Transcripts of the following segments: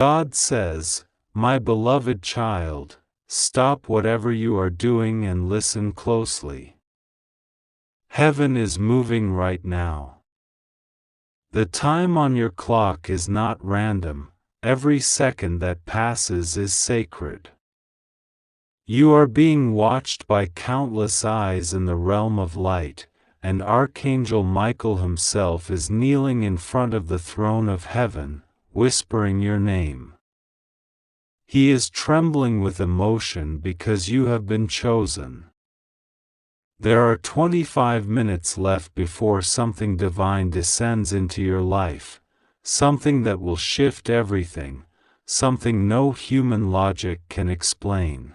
God says, "My beloved child, stop whatever you are doing and listen closely. Heaven is moving right now. The time on your clock is not random, every second that passes is sacred. You are being watched by countless eyes in the realm of light, and Archangel Michael himself is kneeling in front of the throne of heaven, whispering your name. He is trembling with emotion because you have been chosen. There are 25 minutes left before something divine descends into your life, something that will shift everything, something no human logic can explain.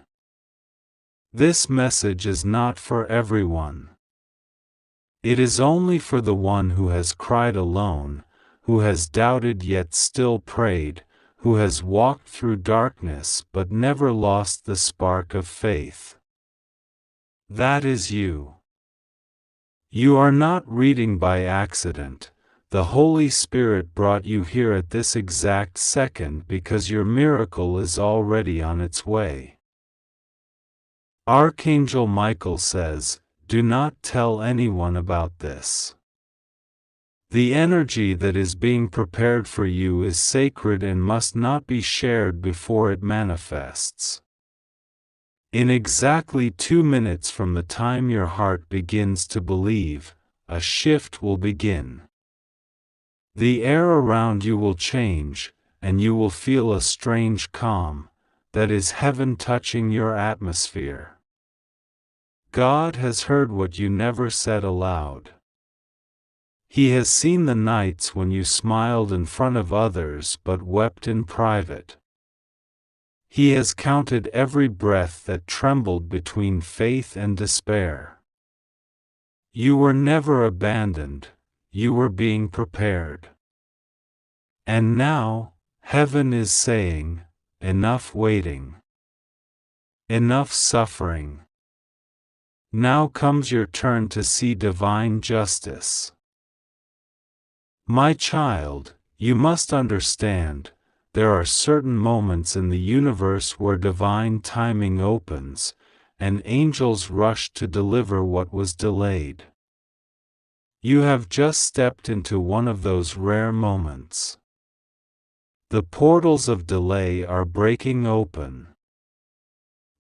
This message is not for everyone. It is only for the one who has cried alone, who has doubted yet still prayed, who has walked through darkness but never lost the spark of faith. That is you. You are not reading by accident. The Holy Spirit brought you here at this exact second because your miracle is already on its way. Archangel Michael says, "Do not tell anyone about this. The energy that is being prepared for you is sacred and must not be shared before it manifests. In exactly 2 minutes from the time your heart begins to believe, a shift will begin. The air around you will change, and you will feel a strange calm, that is heaven touching your atmosphere. God has heard what you never said aloud. He has seen the nights when you smiled in front of others but wept in private. He has counted every breath that trembled between faith and despair. You were never abandoned, you were being prepared. And now, heaven is saying, enough waiting. Enough suffering. Now comes your turn to see divine justice. My child, you must understand, there are certain moments in the universe where divine timing opens, and angels rush to deliver what was delayed. You have just stepped into one of those rare moments. The portals of delay are breaking open.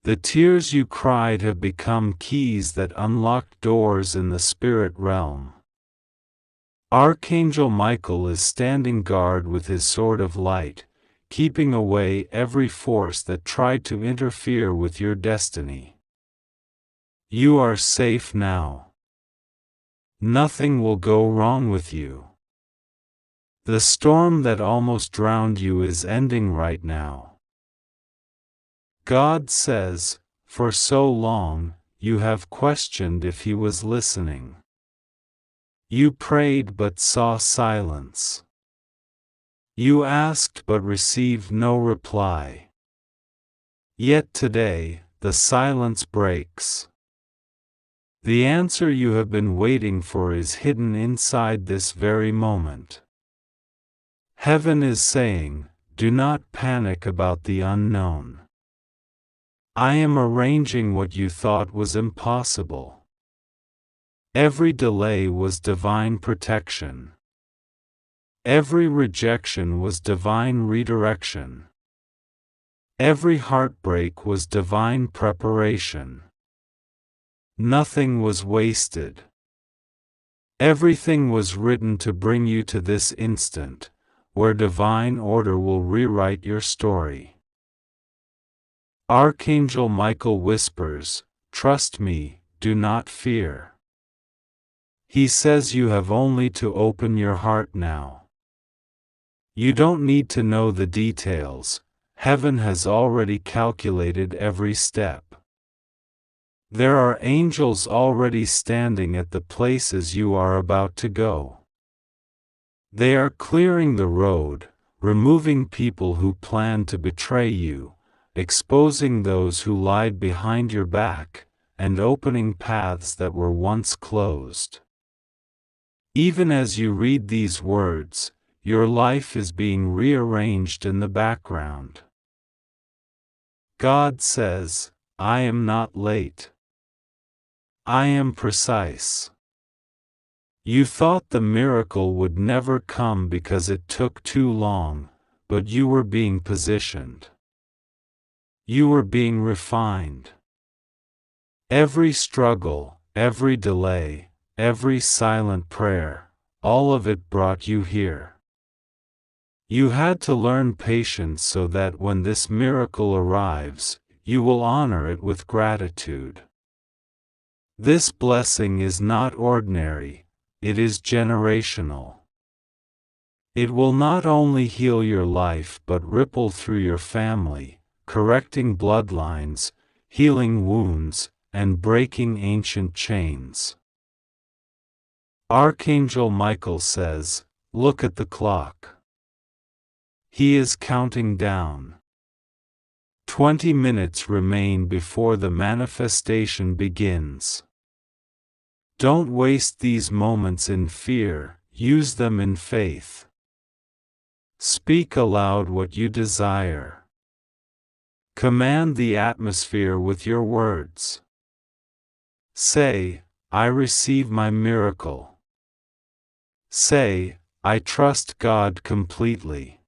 The tears you cried have become keys that unlock doors in the spirit realm. Archangel Michael is standing guard with his sword of light, keeping away every force that tried to interfere with your destiny. You are safe now. Nothing will go wrong with you. The storm that almost drowned you is ending right now. God says, for so long, you have questioned if He was listening. You prayed but saw silence. You asked but received no reply. Yet today, the silence breaks. The answer you have been waiting for is hidden inside this very moment. Heaven is saying, do not panic about the unknown. I am arranging what you thought was impossible. Every delay was divine protection. Every rejection was divine redirection. Every heartbreak was divine preparation. Nothing was wasted. Everything was written to bring you to this instant, where divine order will rewrite your story. Archangel Michael whispers, "Trust me, do not fear." He says you have only to open your heart now. You don't need to know the details. Heaven has already calculated every step. There are angels already standing at the places you are about to go. They are clearing the road, removing people who plan to betray you, exposing those who lied behind your back, and opening paths that were once closed. Even as you read these words, your life is being rearranged in the background. God says, I am not late. I am precise. You thought the miracle would never come because it took too long, but you were being positioned. You were being refined. Every struggle, every delay, every silent prayer, all of it brought you here. You had to learn patience so that when this miracle arrives, you will honor it with gratitude. This blessing is not ordinary, it is generational. It will not only heal your life but ripple through your family, correcting bloodlines, healing wounds, and breaking ancient chains. Archangel Michael says, look at the clock. He is counting down. 20 minutes remain before the manifestation begins. Don't waste these moments in fear, use them in faith. Speak aloud what you desire. Command the atmosphere with your words. Say, I receive my miracle. Say, I trust God completely.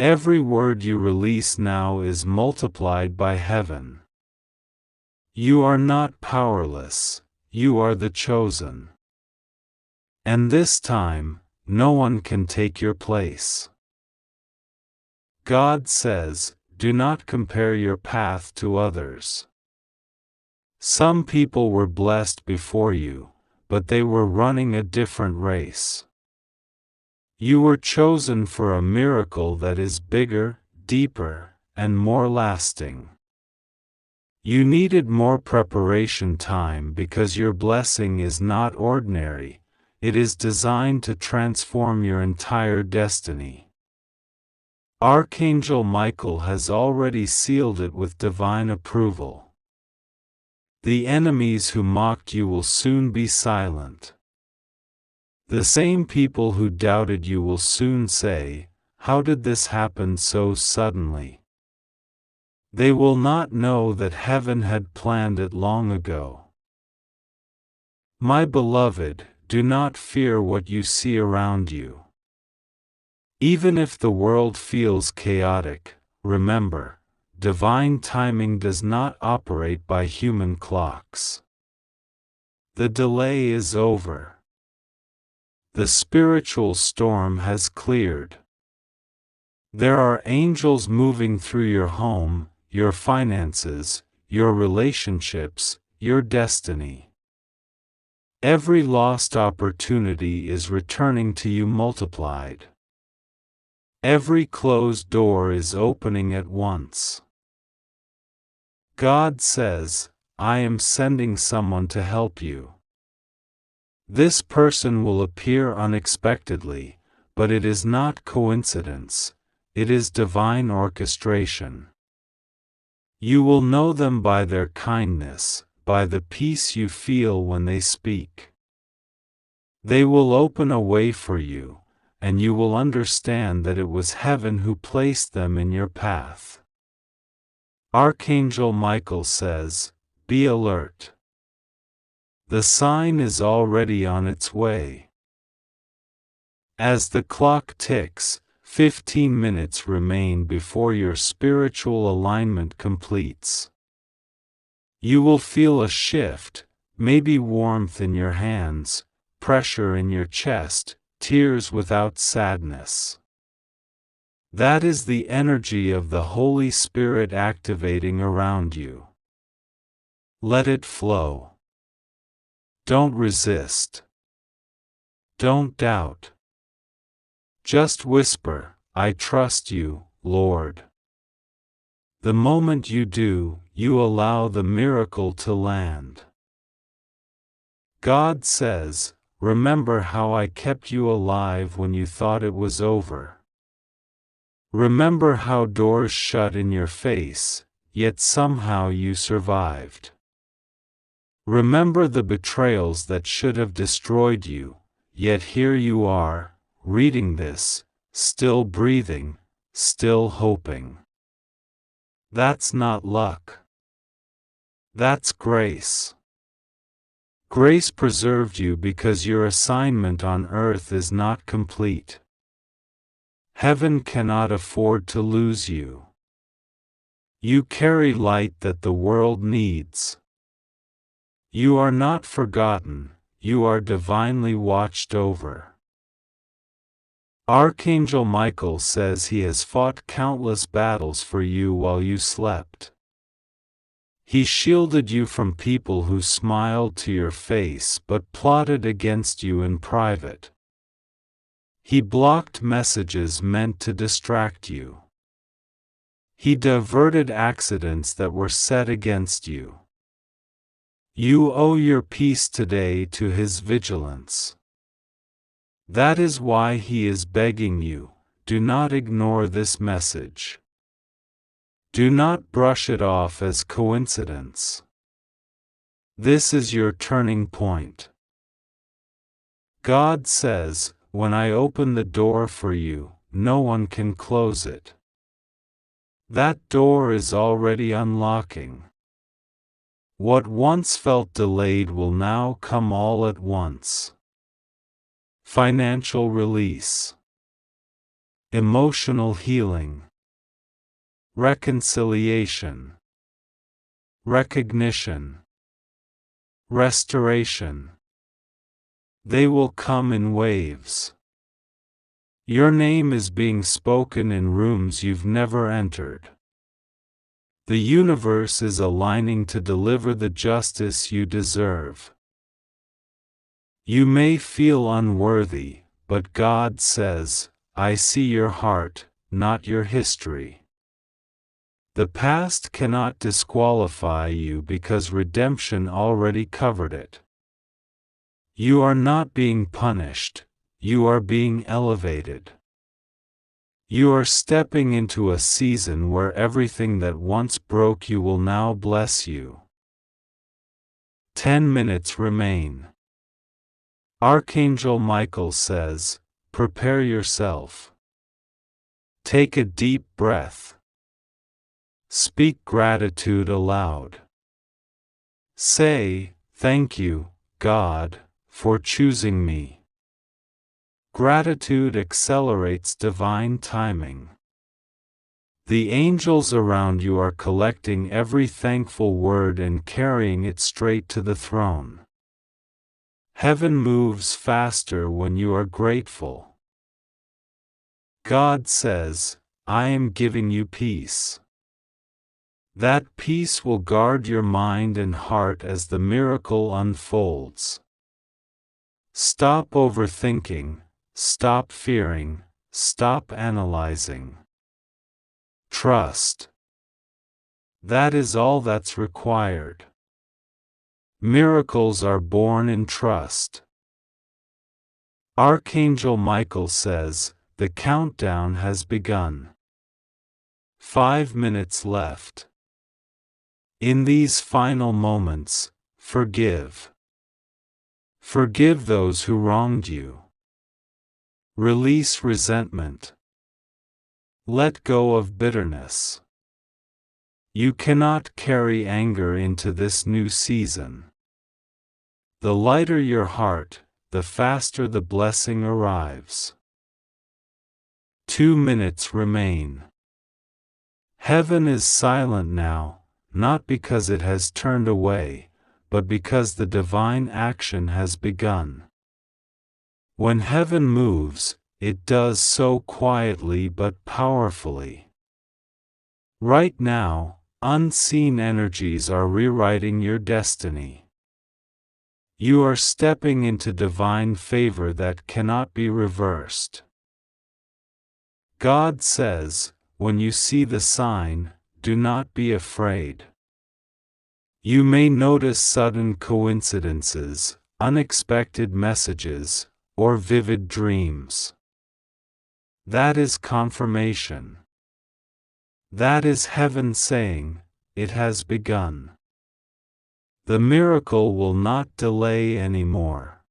Every word you release now is multiplied by heaven. You are not powerless, you are the chosen. And this time, no one can take your place. God says, do not compare your path to others. Some people were blessed before you, but they were running a different race. You were chosen for a miracle that is bigger, deeper, and more lasting. You needed more preparation time because your blessing is not ordinary, it is designed to transform your entire destiny. Archangel Michael has already sealed it with divine approval. The enemies who mocked you will soon be silent. The same people who doubted you will soon say, how did this happen so suddenly? They will not know that heaven had planned it long ago. My beloved, do not fear what you see around you. Even if the world feels chaotic, remember, divine timing does not operate by human clocks. The delay is over. The spiritual storm has cleared. There are angels moving through your home, your finances, your relationships, your destiny. Every lost opportunity is returning to you multiplied. Every closed door is opening at once. God says, I am sending someone to help you. This person will appear unexpectedly, but it is not coincidence, it is divine orchestration. You will know them by their kindness, by the peace you feel when they speak. They will open a way for you, and you will understand that it was heaven who placed them in your path. Archangel Michael says, be alert. The sign is already on its way. As the clock ticks, 15 minutes remain before your spiritual alignment completes. You will feel a shift, maybe warmth in your hands, pressure in your chest, tears without sadness. That is the energy of the Holy Spirit activating around you. Let it flow. Don't resist. Don't doubt. Just whisper, I trust you, Lord. The moment you do, you allow the miracle to land. God says, remember how I kept you alive when you thought it was over. Remember how doors shut in your face, yet somehow you survived. Remember the betrayals that should have destroyed you, yet here you are, reading this, still breathing, still hoping. That's not luck. That's grace. Grace preserved you because your assignment on earth is not complete. Heaven cannot afford to lose you. You carry light that the world needs. You are not forgotten, you are divinely watched over. Archangel Michael says he has fought countless battles for you while you slept. He shielded you from people who smiled to your face but plotted against you in private. He blocked messages meant to distract you. He diverted accidents that were set against you. You owe your peace today to his vigilance. That is why he is begging you, do not ignore this message. Do not brush it off as coincidence. This is your turning point. God says, when I open the door for you, no one can close it. That door is already unlocking. What once felt delayed will now come all at once. Financial release. Emotional healing. Reconciliation. Recognition. Restoration. They will come in waves. Your name is being spoken in rooms you've never entered. The universe is aligning to deliver the justice you deserve. You may feel unworthy, but God says, I see your heart, not your history. The past cannot disqualify you because redemption already covered it. You are not being punished, you are being elevated. You are stepping into a season where everything that once broke you will now bless you. 10 minutes remain. Archangel Michael says, prepare yourself. Take a deep breath. Speak gratitude aloud. Say, thank you, God, for choosing me. Gratitude accelerates divine timing. The angels around you are collecting every thankful word and carrying it straight to the throne. Heaven moves faster when you are grateful. God says, I am giving you peace. That peace will guard your mind and heart as the miracle unfolds. Stop overthinking, stop fearing, stop analyzing. Trust. That is all that's required. Miracles are born in trust. Archangel Michael says, the countdown has begun. 5 minutes left. In these final moments, forgive. Forgive those who wronged you. Release resentment. Let go of bitterness. You cannot carry anger into this new season. The lighter your heart, the faster the blessing arrives. 2 minutes remain. Heaven is silent now, not because it has turned away, but because the divine action has begun. When heaven moves, it does so quietly but powerfully. Right now, unseen energies are rewriting your destiny. You are stepping into divine favor that cannot be reversed. God says, when you see the sign, do not be afraid. You may notice sudden coincidences, unexpected messages, or vivid dreams. That is confirmation. That is heaven saying, it has begun. The miracle will not delay anymore.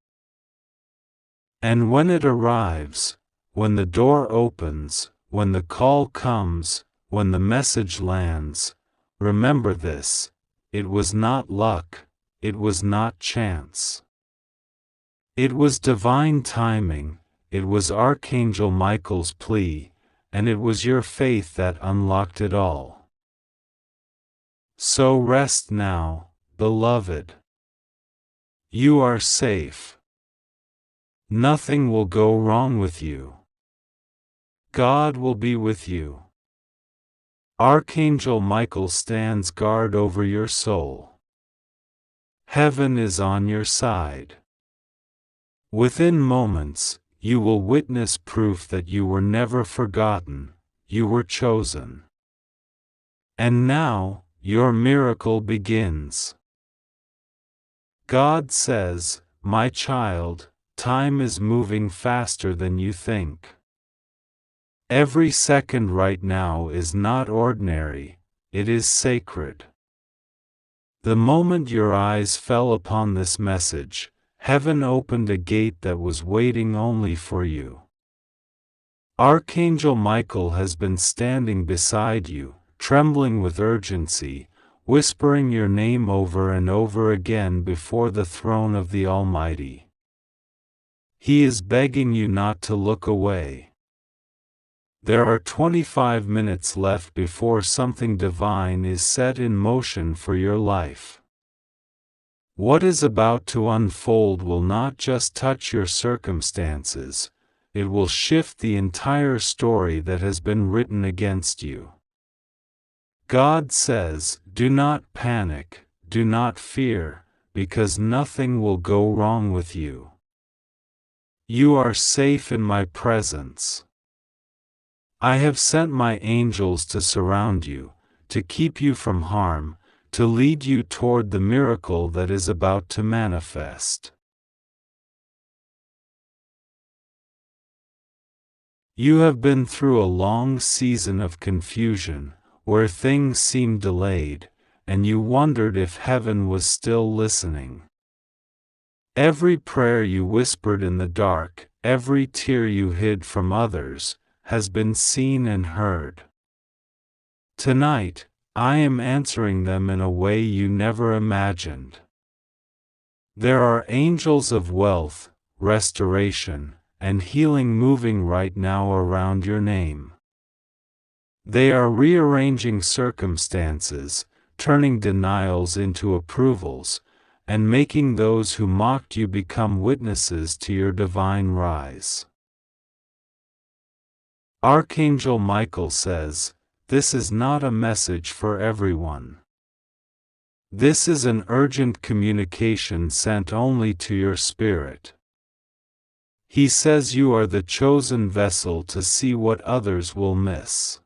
And when it arrives, when the door opens, when the call comes, when the message lands, remember this: it was not luck, it was not chance. It was divine timing, it was Archangel Michael's plea, and it was your faith that unlocked it all. So rest now, beloved. You are safe. Nothing will go wrong with you. God will be with you. Archangel Michael stands guard over your soul. Heaven is on your side. Within moments, you will witness proof that you were never forgotten, you were chosen. And now, your miracle begins. God says, "My child, time is moving faster than you think. Every second right now is not ordinary, it is sacred." The moment your eyes fell upon this message, heaven opened a gate that was waiting only for you. Archangel Michael has been standing beside you, trembling with urgency, whispering your name over and over again before the throne of the Almighty. He is begging you not to look away. There are 25 minutes left before something divine is set in motion for your life. What is about to unfold will not just touch your circumstances, it will shift the entire story that has been written against you. God says, "Do not panic, do not fear, because nothing will go wrong with you. You are safe in my presence. I have sent my angels to surround you, to keep you from harm, to lead you toward the miracle that is about to manifest." You have been through a long season of confusion, where things seemed delayed, and you wondered if heaven was still listening. Every prayer you whispered in the dark, every tear you hid from others, has been seen and heard. Tonight, I am answering them in a way you never imagined. There are angels of wealth, restoration, and healing moving right now around your name. They are rearranging circumstances, turning denials into approvals, and making those who mocked you become witnesses to your divine rise. Archangel Michael says, "This is not a message for everyone. This is an urgent communication sent only to your spirit." He says you are the chosen vessel to see what others will miss.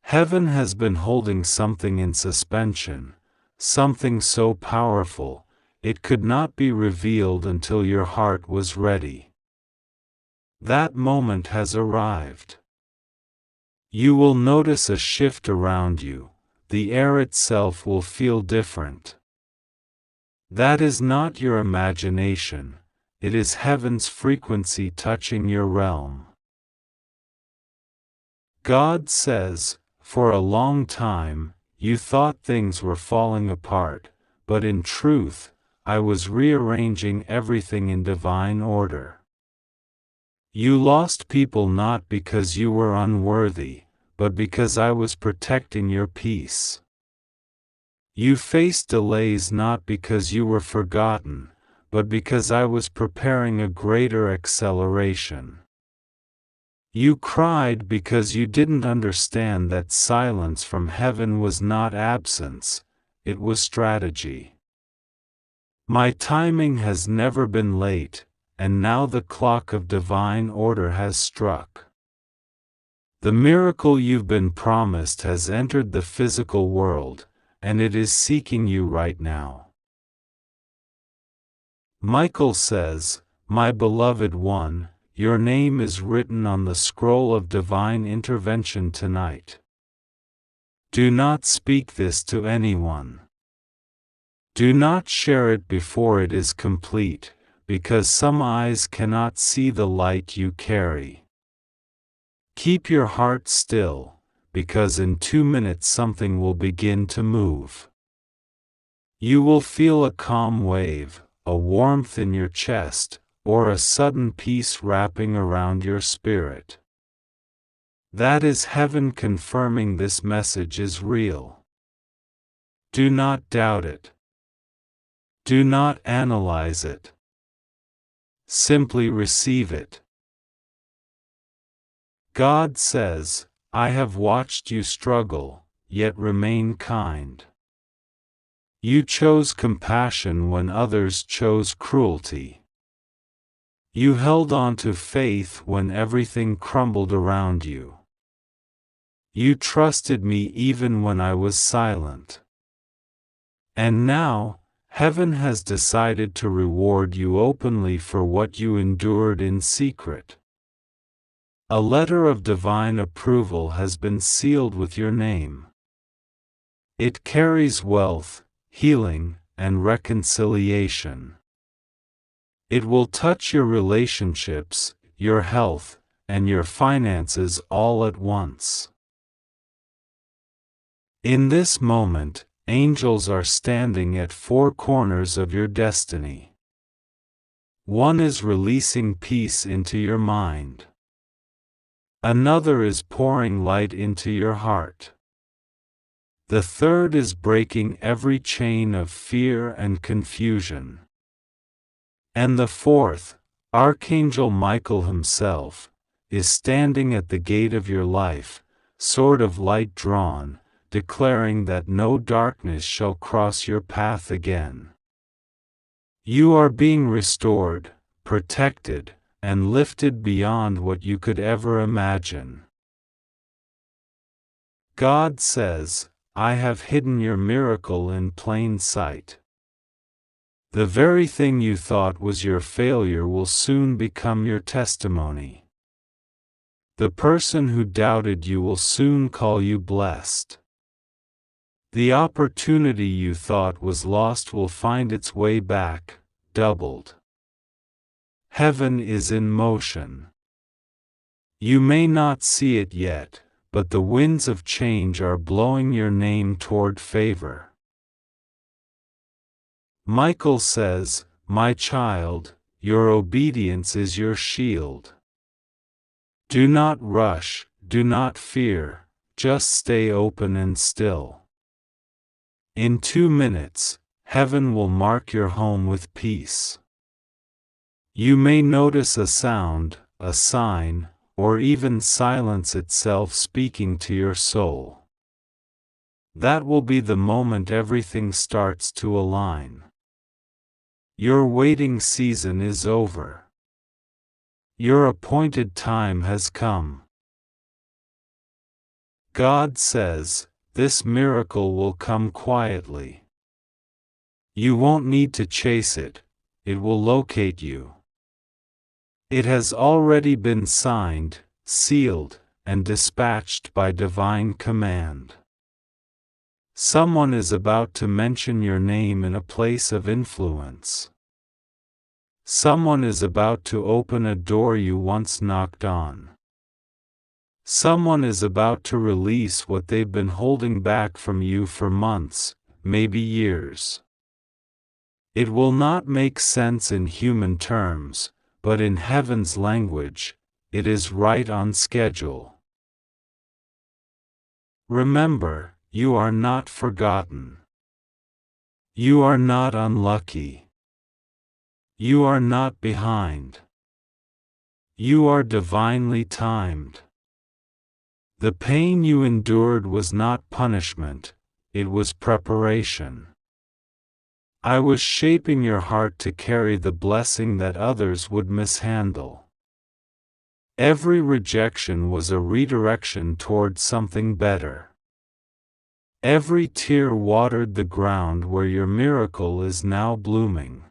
Heaven has been holding something in suspension, something so powerful, it could not be revealed until your heart was ready. That moment has arrived. You will notice a shift around you, the air itself will feel different. That is not your imagination, it is heaven's frequency touching your realm. God says, "For a long time, you thought things were falling apart, but in truth, I was rearranging everything in divine order. You lost people not because you were unworthy, but because I was protecting your peace. You faced delays not because you were forgotten, but because I was preparing a greater acceleration. You cried because you didn't understand that silence from heaven was not absence, it was strategy. My timing has never been late, and now the clock of divine order has struck. The miracle you've been promised has entered the physical world, and it is seeking you right now." Michael says, "My beloved one, your name is written on the scroll of divine intervention tonight. Do not speak this to anyone. Do not share it before it is complete, because some eyes cannot see the light you carry. Keep your heart still, because in 2 minutes something will begin to move. You will feel a calm wave, a warmth in your chest, or a sudden peace wrapping around your spirit. That is heaven confirming this message is real. Do not doubt it. Do not analyze it. Simply receive it. God says, I have watched you struggle, yet remain kind. You chose compassion when others chose cruelty. You held on to faith when everything crumbled around you. You trusted me even when I was silent. And now, heaven has decided to reward you openly for what you endured in secret. A letter of divine approval has been sealed with your name. It carries wealth, healing, and reconciliation. It will touch your relationships, your health, and your finances all at once. In this moment, angels are standing at 4 corners of your destiny. One is releasing peace into your mind. Another is pouring light into your heart. The third is breaking every chain of fear and confusion. And the fourth, Archangel Michael himself, is standing at the gate of your life, sword of light drawn, declaring that no darkness shall cross your path again. You are being restored, protected, and lifted beyond what you could ever imagine. God says, I have hidden your miracle in plain sight. The very thing you thought was your failure will soon become your testimony. The person who doubted you will soon call you blessed. The opportunity you thought was lost will find its way back, doubled. Heaven is in motion. You may not see it yet, but the winds of change are blowing your name toward favor. Michael says, my child, your obedience is your shield. Do not rush, do not fear, just stay open and still. In 2 minutes, heaven will mark your home with peace. You may notice a sound, a sign, or even silence itself speaking to your soul. That will be the moment everything starts to align. Your waiting season is over. Your appointed time has come. God says, this miracle will come quietly. You won't need to chase it, it will locate you. It has already been signed, sealed, and dispatched by divine command. Someone is about to mention your name in a place of influence. Someone is about to open a door you once knocked on. Someone is about to release what they've been holding back from you for months, maybe years. It will not make sense in human terms, but in heaven's language, it is right on schedule. Remember, you are not forgotten. You are not unlucky. You are not behind. You are divinely timed. The pain you endured was not punishment, it was preparation. I was shaping your heart to carry the blessing that others would mishandle. Every rejection was a redirection toward something better. Every tear watered the ground where your miracle is now blooming.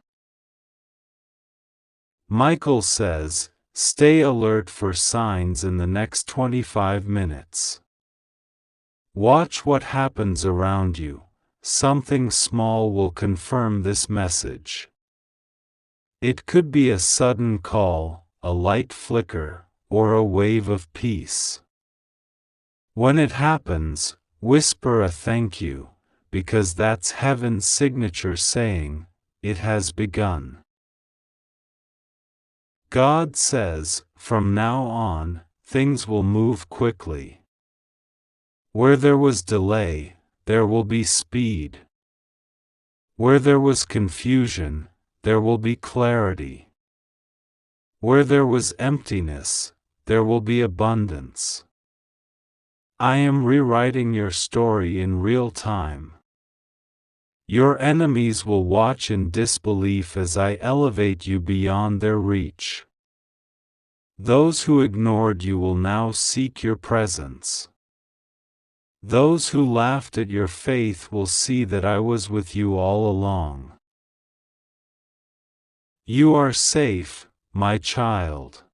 Michael says, stay alert for signs in the next 25 minutes. Watch what happens around you. Something small will confirm this message. It could be a sudden call, a light flicker, or a wave of peace. When it happens, whisper a thank you, because that's heaven's signature saying, "It has begun." God says, from now on, things will move quickly. Where there was delay, there will be speed. Where there was confusion, there will be clarity. Where there was emptiness, there will be abundance. I am rewriting your story in real time. Your enemies will watch in disbelief as I elevate you beyond their reach. Those who ignored you will now seek your presence. Those who laughed at your faith will see that I was with you all along. You are safe, my child.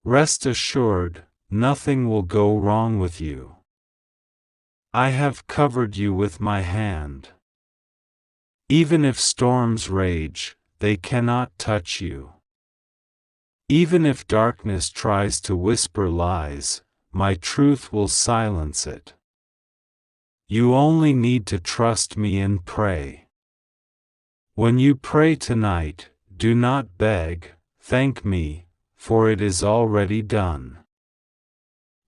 Rest assured, nothing will go wrong with you. I have covered you with my hand. Even if storms rage, they cannot touch you. Even if darkness tries to whisper lies, my truth will silence it. You only need to trust me and pray. When you pray tonight, do not beg, thank me, for it is already done.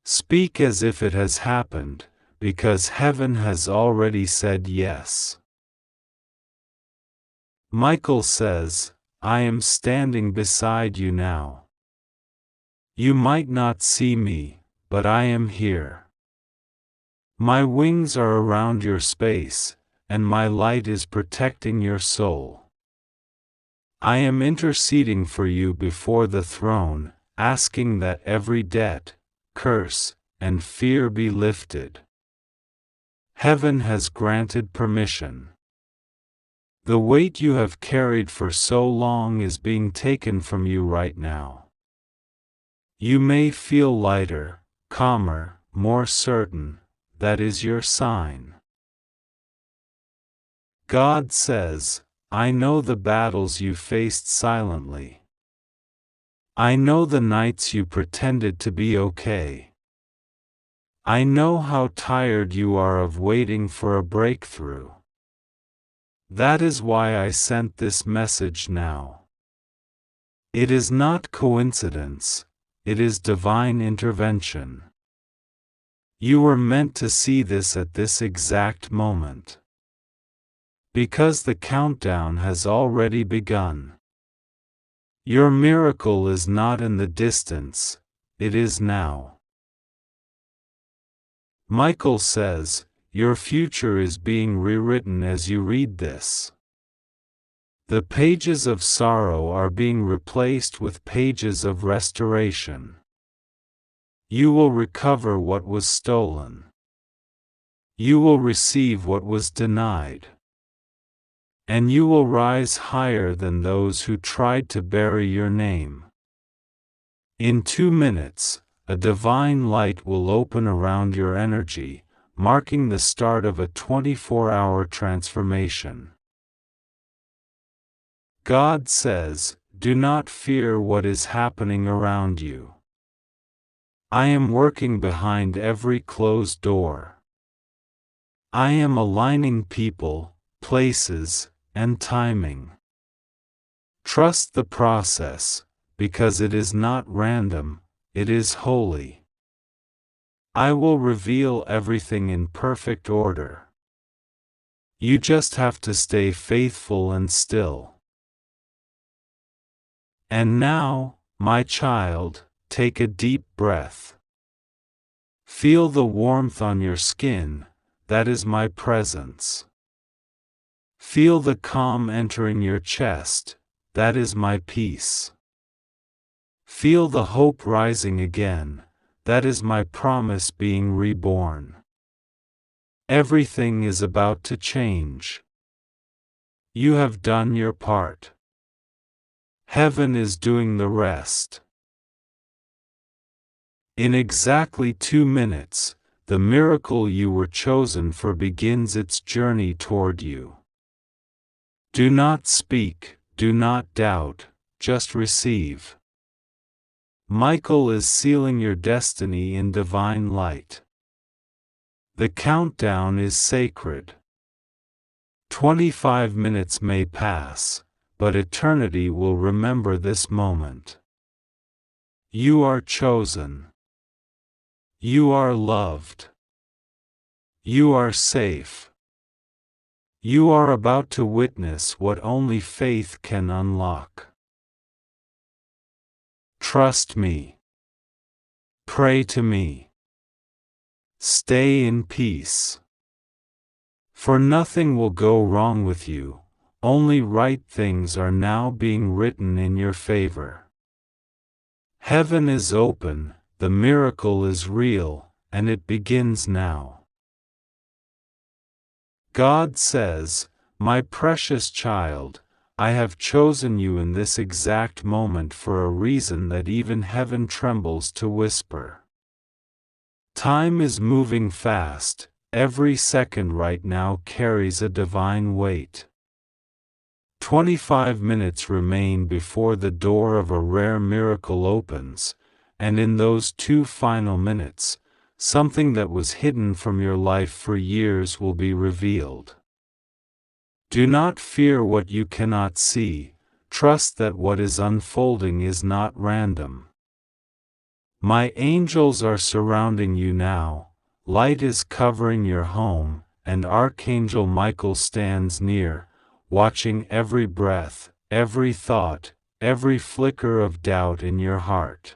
Speak as if it has happened, because heaven has already said yes. Michael says, I am standing beside you now. You might not see me, but I am here. My wings are around your space, and my light is protecting your soul. I am interceding for you before the throne, asking that every debt, curse, and fear be lifted. Heaven has granted permission. The weight you have carried for so long is being taken from you right now. You may feel lighter, calmer, more certain. That is your sign. God says, I know the battles you faced silently. I know the nights you pretended to be okay. I know how tired you are of waiting for a breakthrough. That is why I sent this message now. It is not coincidence, it is divine intervention. You were meant to see this at this exact moment. Because the countdown has already begun. Your miracle is not in the distance, it is now. Michael says, your future is being rewritten as you read this. The pages of sorrow are being replaced with pages of restoration. You will recover what was stolen. You will receive what was denied. And you will rise higher than those who tried to bury your name. In 2 minutes, a divine light will open around your energy, marking the start of a 24-hour transformation. God says, do not fear what is happening around you. I am working behind every closed door. I am aligning people, places, and timing. Trust the process, because it is not random, it is holy. I will reveal everything in perfect order. You just have to stay faithful and still. And now, my child, take a deep breath. Feel the warmth on your skin, that is my presence. Feel the calm entering your chest, that is my peace. Feel the hope rising again, that is my promise being reborn. Everything is about to change. You have done your part. Heaven is doing the rest. In exactly 2 minutes, the miracle you were chosen for begins its journey toward you. Do not speak, do not doubt, just receive. Michael is sealing your destiny in divine light. The countdown is sacred. 25 minutes may pass, but eternity will remember this moment. You are chosen. You are loved. You are safe. You are about to witness what only faith can unlock. Trust me. Pray to me. Stay in peace. For nothing will go wrong with you, only right things are now being written in your favor. Heaven is open, the miracle is real, and it begins now. God says, "My precious child, I have chosen you in this exact moment for a reason that even heaven trembles to whisper." Time is moving fast, every second right now carries a divine weight. 25 minutes remain before the door of a rare miracle opens, and in those 2 final minutes, something that was hidden from your life for years will be revealed. Do not fear what you cannot see, trust that what is unfolding is not random. My angels are surrounding you now, light is covering your home, and Archangel Michael stands near, watching every breath, every thought, every flicker of doubt in your heart.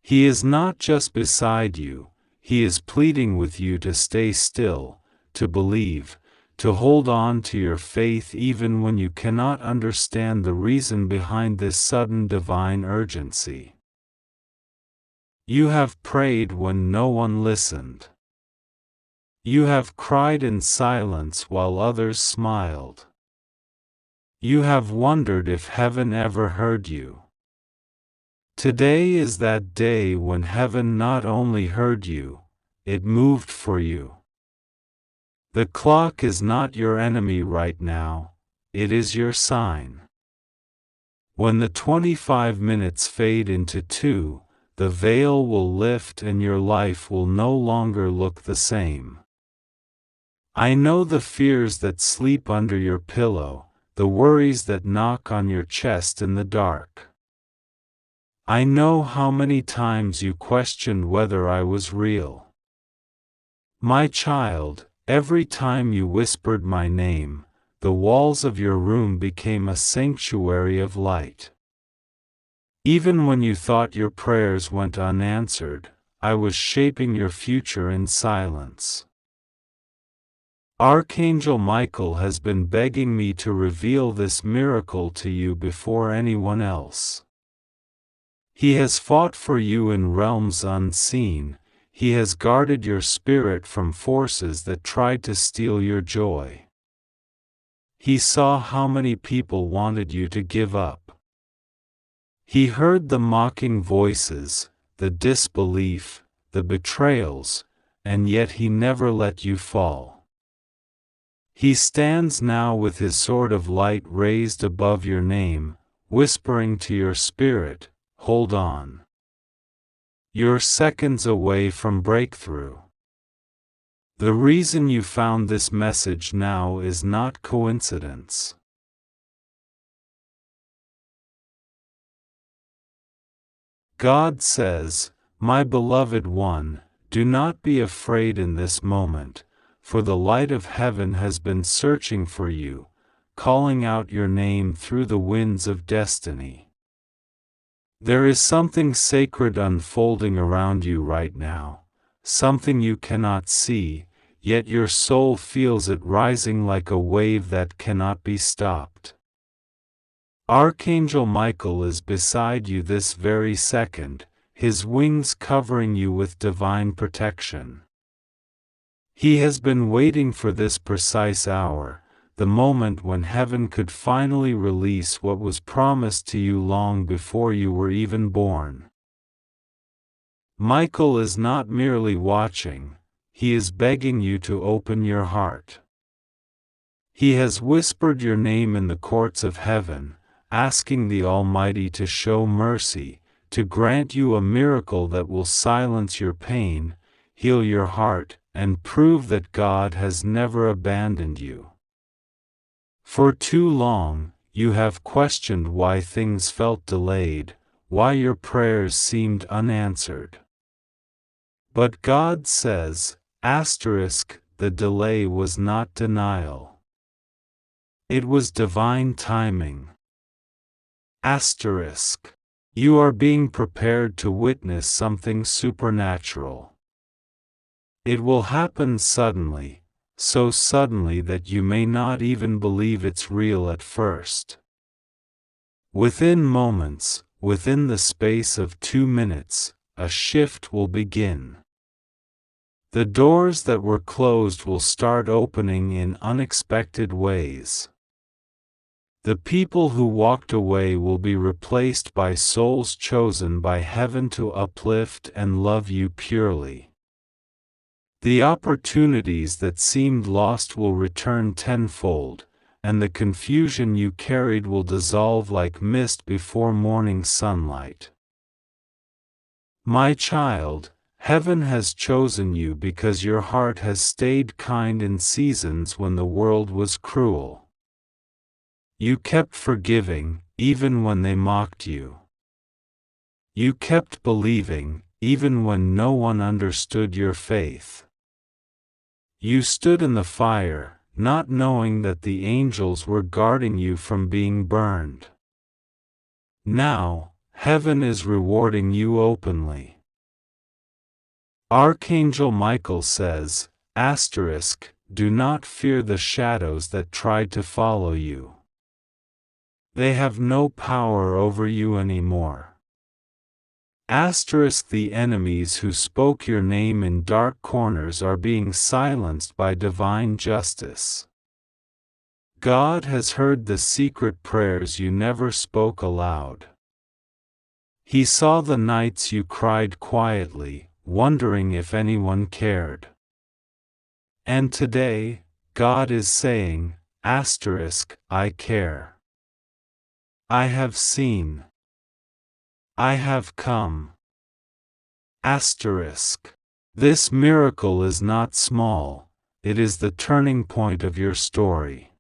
He is not just beside you, he is pleading with you to stay still, to believe, to hold on to your faith even when you cannot understand the reason behind this sudden divine urgency. You have prayed when no one listened. You have cried in silence while others smiled. You have wondered if heaven ever heard you. Today is that day when heaven not only heard you, it moved for you. The clock is not your enemy right now, it is your sign. When the 25 minutes fade into 2, the veil will lift and your life will no longer look the same. I know the fears that sleep under your pillow, the worries that knock on your chest in the dark. I know how many times you questioned whether I was real. My child, every time you whispered my name, the walls of your room became a sanctuary of light. Even when you thought your prayers went unanswered, I was shaping your future in silence. Archangel Michael has been begging me to reveal this miracle to you before anyone else. He has fought for you in realms unseen, he has guarded your spirit from forces that tried to steal your joy. He saw how many people wanted you to give up. He heard the mocking voices, the disbelief, the betrayals, and yet he never let you fall. He stands now with his sword of light raised above your name, whispering to your spirit, "Hold on. You're seconds away from breakthrough." The reason you found this message now is not coincidence. God says, "My beloved one, do not be afraid in this moment, for the light of heaven has been searching for you, calling out your name through the winds of destiny." There is something sacred unfolding around you right now, something you cannot see, yet your soul feels it rising like a wave that cannot be stopped. Archangel Michael is beside you this very second, his wings covering you with divine protection. He has been waiting for this precise hour, the moment when heaven could finally release what was promised to you long before you were even born. Michael is not merely watching, he is begging you to open your heart. He has whispered your name in the courts of heaven, asking the Almighty to show mercy, to grant you a miracle that will silence your pain, heal your heart, and prove that God has never abandoned you. For too long, you have questioned why things felt delayed, why your prayers seemed unanswered. But God says, the delay was not denial. It was divine timing. You are being prepared to witness something supernatural. It will happen suddenly, so suddenly that you may not even believe it's real at first. Within moments, within the space of 2 minutes, a shift will begin. The doors that were closed will start opening in unexpected ways. The people who walked away will be replaced by souls chosen by heaven to uplift and love you purely. The opportunities that seemed lost will return tenfold, and the confusion you carried will dissolve like mist before morning sunlight. My child, heaven has chosen you because your heart has stayed kind in seasons when the world was cruel. You kept forgiving, even when they mocked you. You kept believing, even when no one understood your faith. You stood in the fire, not knowing that the angels were guarding you from being burned. Now, heaven is rewarding you openly. Archangel Michael says, do not fear the shadows that tried to follow you. They have no power over you anymore. The enemies who spoke your name in dark corners are being silenced by divine justice. God has heard the secret prayers you never spoke aloud. He saw the nights you cried quietly, wondering if anyone cared. And today, God is saying, I care. I have seen. I have come. This miracle is not small, it is the turning point of your story.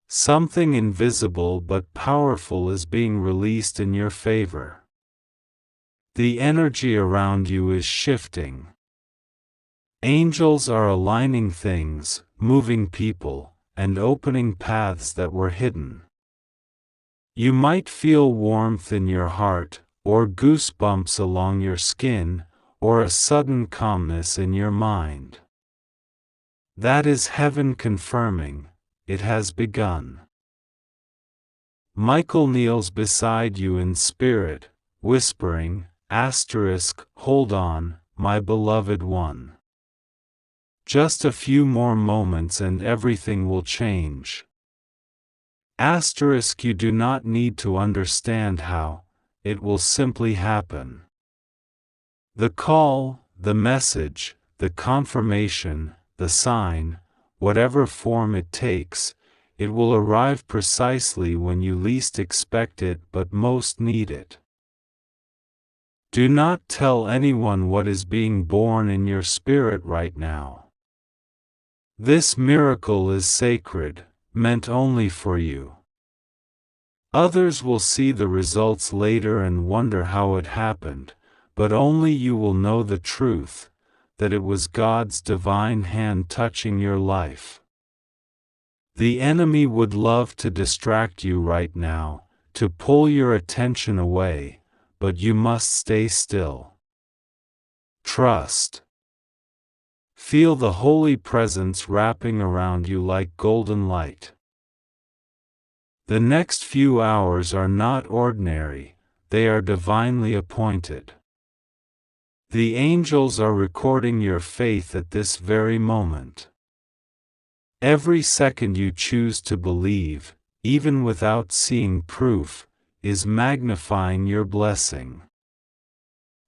Something invisible but powerful is being released in your favor. The energy around you is shifting. Angels are aligning things, moving people, and opening paths that were hidden. You might feel warmth in your heart, or goosebumps along your skin, or a sudden calmness in your mind. That is heaven confirming, it has begun. Michael kneels beside you in spirit, whispering, hold on, my beloved one. Just a few more moments and everything will change. You do not need to understand how, it will simply happen. The call, the message, the confirmation, the sign, whatever form it takes, it will arrive precisely when you least expect it but most need it. Do not tell anyone what is being born in your spirit right now. This miracle is sacred, meant only for you. Others will see the results later and wonder how it happened, but only you will know the truth, that it was God's divine hand touching your life. The enemy would love to distract you right now, to pull your attention away, but you must stay still. Trust. Feel the holy presence wrapping around you like golden light. The next few hours are not ordinary, they are divinely appointed. The angels are recording your faith at this very moment. Every second you choose to believe, even without seeing proof, is magnifying your blessing.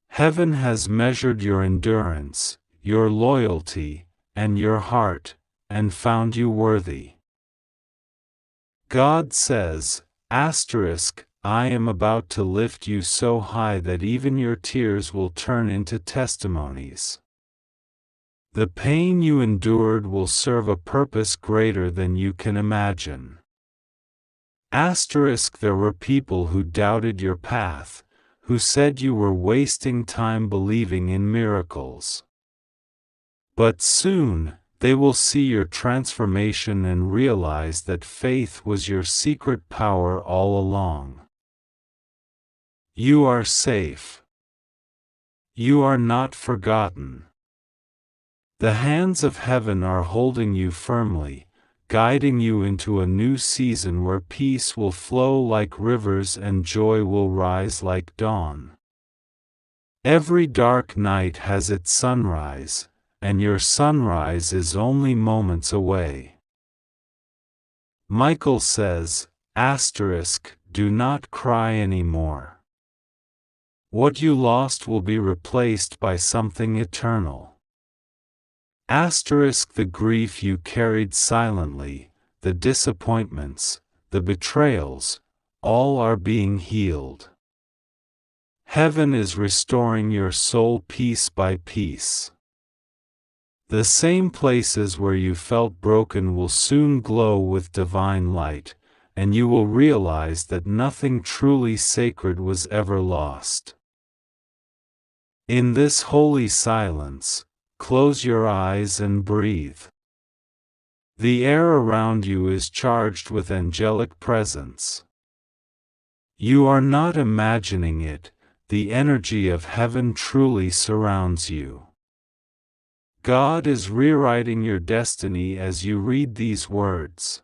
Heaven has measured your endurance, your loyalty, and your heart, and found you worthy. God says, I am about to lift you so high that even your tears will turn into testimonies. The pain you endured will serve a purpose greater than you can imagine. There were people who doubted your path, who said you were wasting time believing in miracles. But soon, they will see your transformation and realize that faith was your secret power all along. You are safe. You are not forgotten. The hands of heaven are holding you firmly, guiding you into a new season where peace will flow like rivers and joy will rise like dawn. Every dark night has its sunrise, and your sunrise is only moments away. Michael says, do not cry anymore. What you lost will be replaced by something eternal. The grief you carried silently, the disappointments, the betrayals, all are being healed. Heaven is restoring your soul piece by piece. The same places where you felt broken will soon glow with divine light, and you will realize that nothing truly sacred was ever lost. In this holy silence, close your eyes and breathe. The air around you is charged with angelic presence. You are not imagining it, the energy of heaven truly surrounds you. God is rewriting your destiny as you read these words.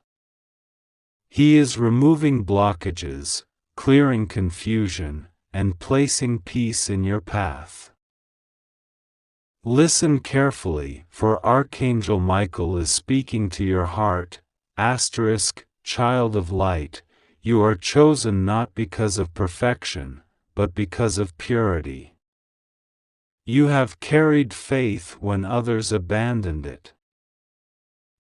He is removing blockages, clearing confusion, and placing peace in your path. Listen carefully, for Archangel Michael is speaking to your heart. Child of light, you are chosen not because of perfection, but because of purity. You have carried faith when others abandoned it.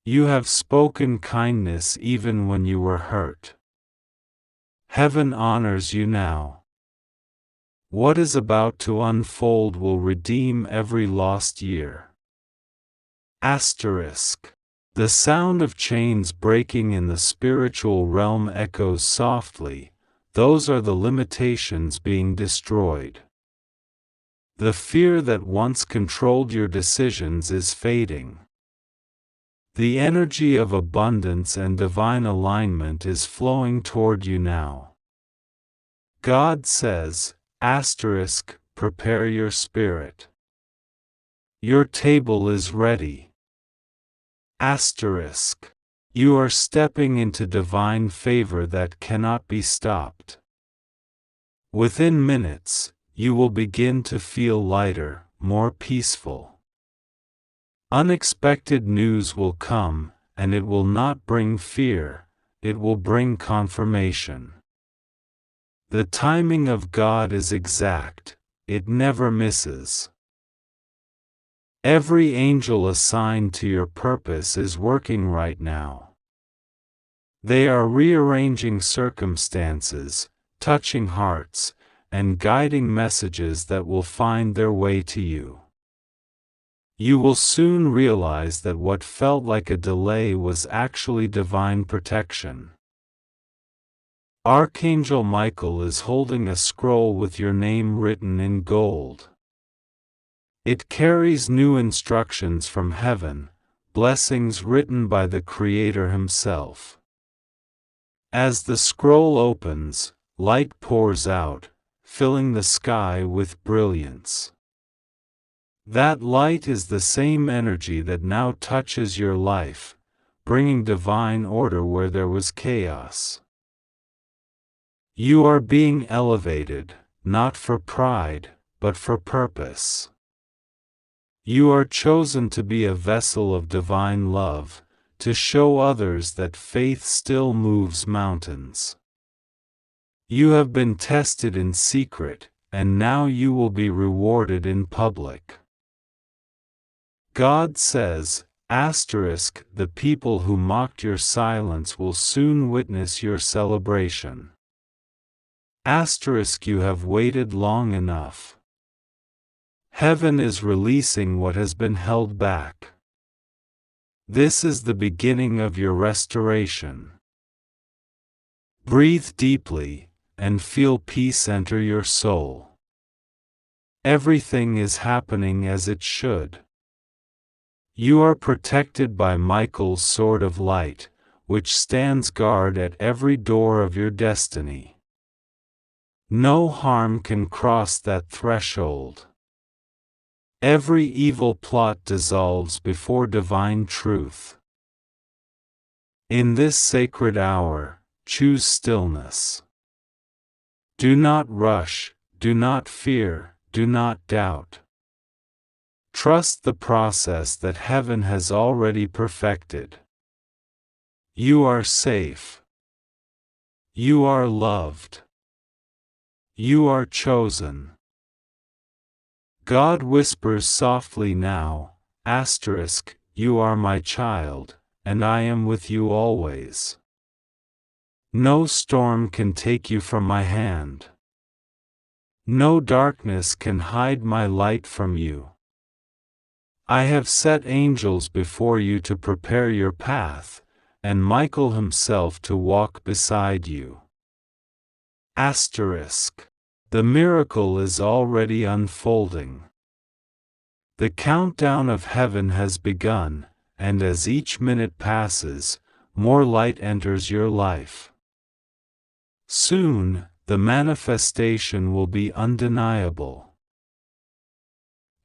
You have spoken kindness even when you were hurt. Heaven honors you now. What is about to unfold will redeem every lost year. The sound of chains breaking in the spiritual realm echoes softly. Those are the limitations being destroyed. The fear that once controlled your decisions is fading. The energy of abundance and divine alignment is flowing toward you now. God says, prepare your spirit. Your table is ready. You are stepping into divine favor that cannot be stopped. Within minutes, you will begin to feel lighter, more peaceful. Unexpected news will come, and it will not bring fear, it will bring confirmation. The timing of God is exact, it never misses. Every angel assigned to your purpose is working right now. They are rearranging circumstances, touching hearts, and guiding messages that will find their way to you. You will soon realize that what felt like a delay was actually divine protection. Archangel Michael is holding a scroll with your name written in gold. It carries new instructions from heaven, blessings written by the Creator himself. As the scroll opens, light pours out, filling the sky with brilliance. That light is the same energy that now touches your life, bringing divine order where there was chaos. You are being elevated, not for pride, but for purpose. You are chosen to be a vessel of divine love, to show others that faith still moves mountains. You have been tested in secret, and now you will be rewarded in public. God says, The people who mocked your silence will soon witness your celebration. You have waited long enough. Heaven is releasing what has been held back. This is the beginning of your restoration. Breathe deeply, and feel peace enter your soul. Everything is happening as it should. You are protected by Michael's sword of light, which stands guard at every door of your destiny. No harm can cross that threshold. Every evil plot dissolves before divine truth. In this sacred hour, choose stillness. Do not rush, do not fear, do not doubt. Trust the process that heaven has already perfected. You are safe. You are loved. You are chosen. God whispers softly now, you are my child, and I am with you always. No storm can take you from my hand. No darkness can hide my light from you. I have set angels before you to prepare your path, and Michael himself to walk beside you. The miracle is already unfolding. The countdown of heaven has begun, and as each minute passes, more light enters your life. Soon, the manifestation will be undeniable.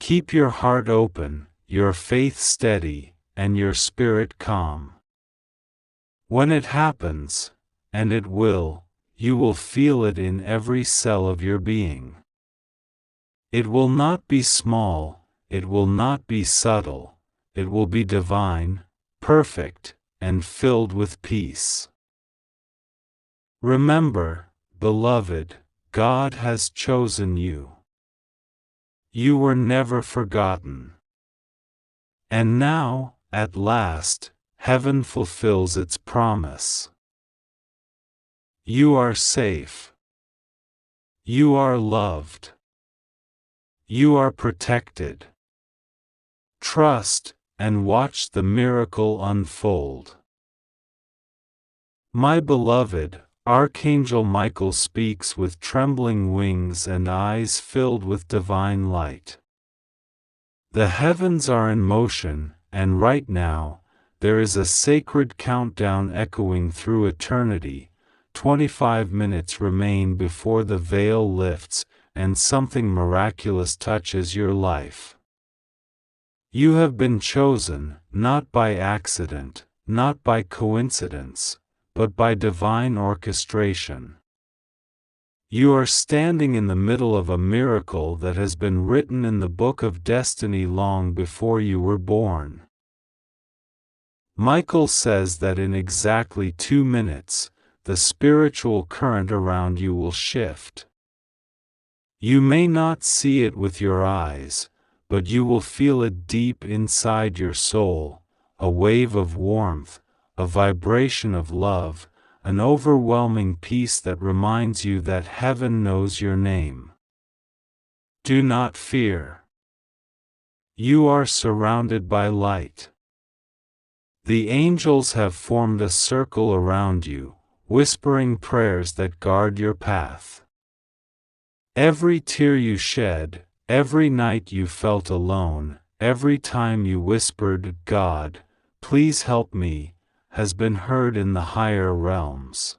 Keep your heart open, your faith steady, and your spirit calm. When it happens, and it will, you will feel it in every cell of your being. It will not be small, it will not be subtle, it will be divine, perfect, and filled with peace. Remember, beloved, God has chosen you. You were never forgotten. And now, at last, heaven fulfills its promise. You are safe. You are loved. You are protected. Trust, and watch the miracle unfold. My beloved, Archangel Michael speaks with trembling wings and eyes filled with divine light. The heavens are in motion, and right now, there is a sacred countdown echoing through eternity. 25 minutes remain before the veil lifts, and something miraculous touches your life. You have been chosen, not by accident, not by coincidence, but by divine orchestration. You are standing in the middle of a miracle that has been written in the book of destiny long before you were born. Michael says that in exactly 2 minutes, the spiritual current around you will shift. You may not see it with your eyes, but you will feel it deep inside your soul, a wave of warmth, a vibration of love, an overwhelming peace that reminds you that heaven knows your name. Do not fear. You are surrounded by light. The angels have formed a circle around you, whispering prayers that guard your path. Every tear you shed, every night you felt alone, every time you whispered, "God, please help me," has been heard in the higher realms.